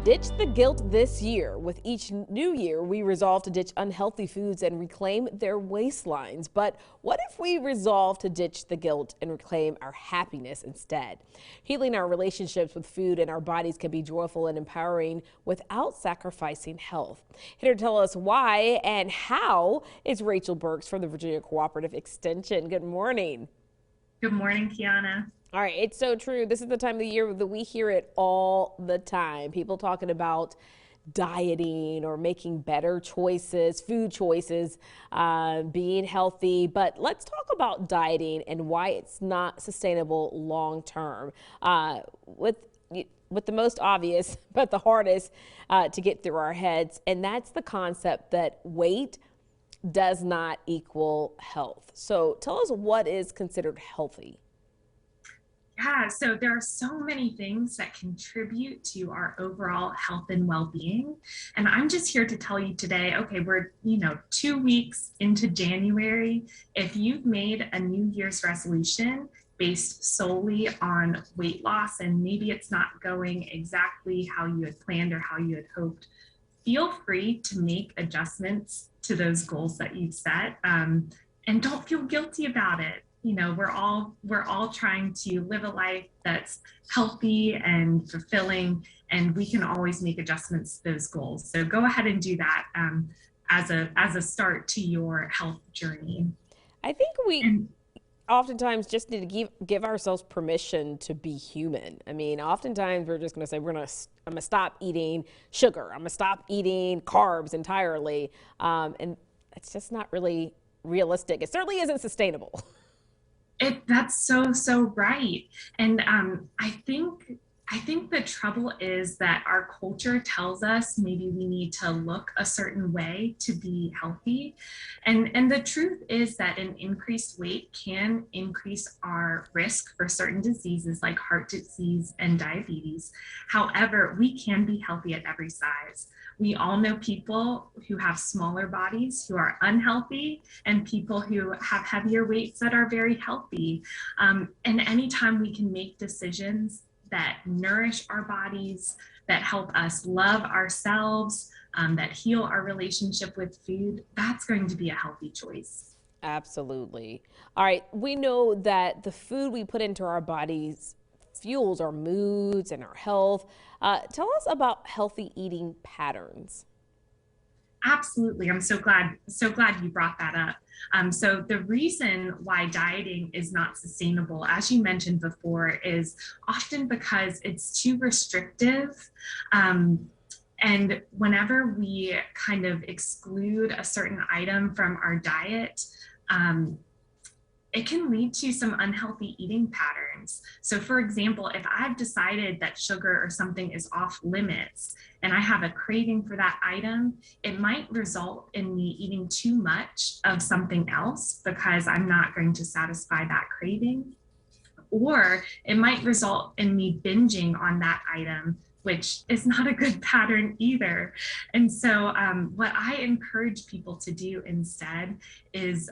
Ditch the guilt this year. With each new year, we resolve to ditch unhealthy foods and reclaim their waistlines. But what if we resolve to ditch the guilt and reclaim our happiness instead? Healing our relationships with food and our bodies can be joyful and empowering without sacrificing health. Here to tell us why and how is Rachel Burks from the Virginia Cooperative Extension. Good morning. Good morning, Kianna. All right, it's so true. This is the time of the year that we hear it all the time. People talking about dieting or making better choices, food choices, being healthy. But let's talk about dieting and why it's not sustainable long term. With the most obvious, but the hardest to get through our heads, and that's the concept that weight does not equal health. So tell us what is considered healthy. Yeah, so there are so many things that contribute to our overall health and well-being. And I'm just here to tell you today, okay, we're, 2 weeks into January. If you've made a New Year's resolution based solely on weight loss, and maybe it's not going exactly how you had planned or how you had hoped, feel free to make adjustments to those goals that you've set. And don't feel guilty about it. We're all trying to live a life that's healthy and fulfilling, and we can always make adjustments to those goals. So go ahead and do that as a start to your health journey. I think we And oftentimes just need to give ourselves permission to be human. I mean, oftentimes we're just going to say I'm going to stop eating sugar. I'm going to stop eating carbs entirely, and it's just not really realistic. It certainly isn't sustainable. that's so right. And I think the trouble is that our culture tells us maybe we need to look a certain way to be healthy. And the truth is that an increased weight can increase our risk for certain diseases like heart disease and diabetes. However, we can be healthy at every size. We all know people who have smaller bodies who are unhealthy and people who have heavier weights that are very healthy. And anytime we can make decisions that nourish our bodies, that help us love ourselves, that heal our relationship with food, that's going to be a healthy choice. Absolutely. All right. We know that the food we put into our bodies fuels our moods and our health. Tell us about healthy eating patterns. Absolutely. I'm so glad you brought that up. So the reason why dieting is not sustainable, as you mentioned before, is often because it's too restrictive. And whenever we kind of exclude a certain item from our diet, it can lead to some unhealthy eating patterns. So for example, if I've decided that sugar or something is off limits and I have a craving for that item, it might result in me eating too much of something else because I'm not going to satisfy that craving. Or it might result in me binging on that item, which is not a good pattern either. And so what I encourage people to do instead is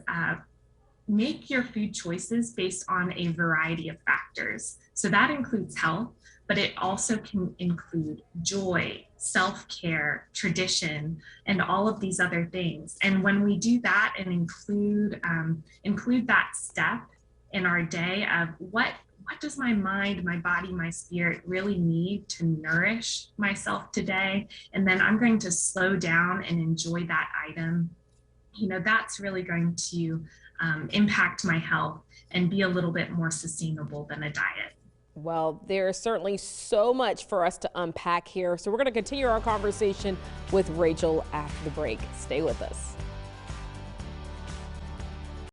make your food choices based on a variety of factors. So that includes health, but it also can include joy, self-care, tradition, and all of these other things. And when we do that and include that step in our day of what does my mind, my body, my spirit really need to nourish myself today, and then I'm going to slow down and enjoy that item, that's really going to impact my health and be a little bit more sustainable than a diet. Well, there's certainly so much for us to unpack here. So we're going to continue our conversation with Rachel after the break. Stay with us.